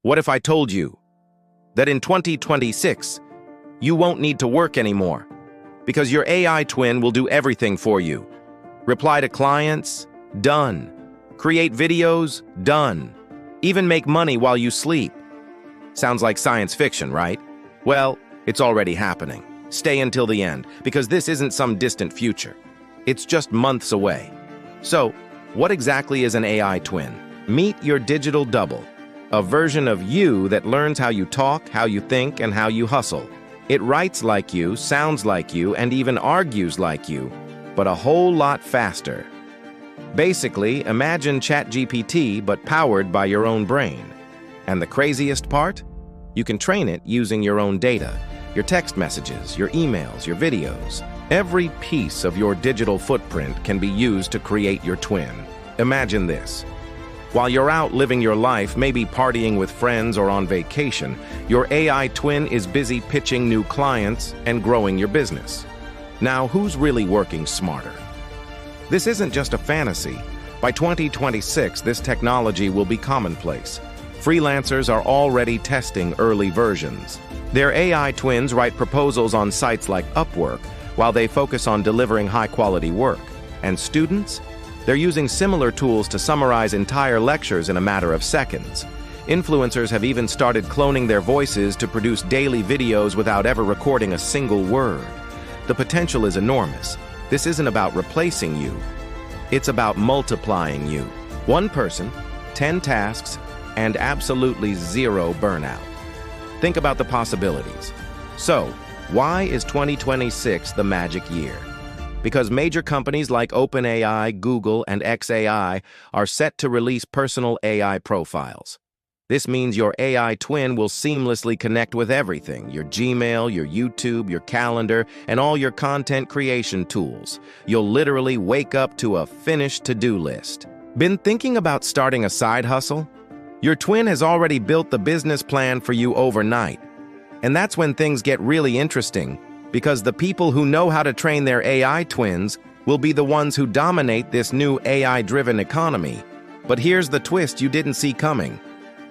What if I told you that in 2026, you won't need to work anymore because your AI twin will do everything for you? Reply to clients? Done. Create videos? Done. Even make money while you sleep. Sounds like science fiction, right? Well, it's already happening. Stay until the end, because this isn't some distant future. It's just months away. So, what exactly is an AI twin? Meet your digital double, a version of you that learns how you talk, how you think, and how you hustle. It writes like you, sounds like you, and even argues like you, but a whole lot faster. Basically, imagine ChatGPT, but powered by your own brain. And the craziest part? You can train it using your own data, your text messages, your emails, your videos. Every piece of your digital footprint can be used to create your twin. Imagine this. While you're out living your life, maybe partying with friends or on vacation, your AI twin is busy pitching new clients and growing your business. Now, who's really working smarter? This isn't just a fantasy. By 2026, this technology will be commonplace. Freelancers are already testing early versions. Their AI twins write proposals on sites like Upwork, while they focus on delivering high-quality work. And students? They're using similar tools to summarize entire lectures in a matter of seconds. Influencers have even started cloning their voices to produce daily videos without ever recording a single word. The potential is enormous. This isn't about replacing you. It's about multiplying you. One person, 10 tasks, and absolutely zero burnout. Think about the possibilities. So, why is 2026 the magic year? Because major companies like OpenAI, Google, and xAI are set to release personal AI profiles. This means your AI twin will seamlessly connect with everything: your Gmail, your YouTube, your calendar, and all your content creation tools. You'll literally wake up to a finished to-do list. Been thinking about starting a side hustle? Your twin has already built the business plan for you overnight. And that's when things get really interesting, because the people who know how to train their AI twins will be the ones who dominate this new AI-driven economy. But here's the twist you didn't see coming.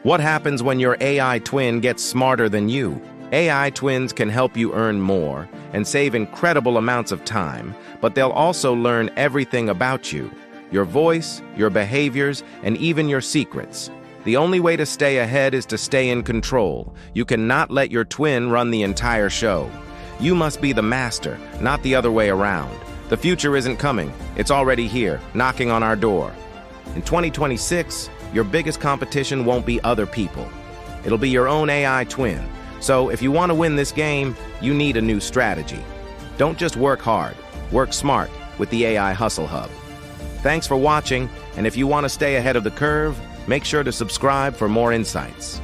What happens when your AI twin gets smarter than you? AI twins can help you earn more and save incredible amounts of time, but they'll also learn everything about you: your voice, your behaviors, and even your secrets. The only way to stay ahead is to stay in control. You cannot let your twin run the entire show. You must be the master, not the other way around. The future isn't coming. It's already here, knocking on our door. In 2026, your biggest competition won't be other people. It'll be your own AI twin. So if you want to win this game, you need a new strategy. Don't just work hard, work smart with the AI Hustle Hub. Thanks for watching, and if you want to stay ahead of the curve, make sure to subscribe for more insights.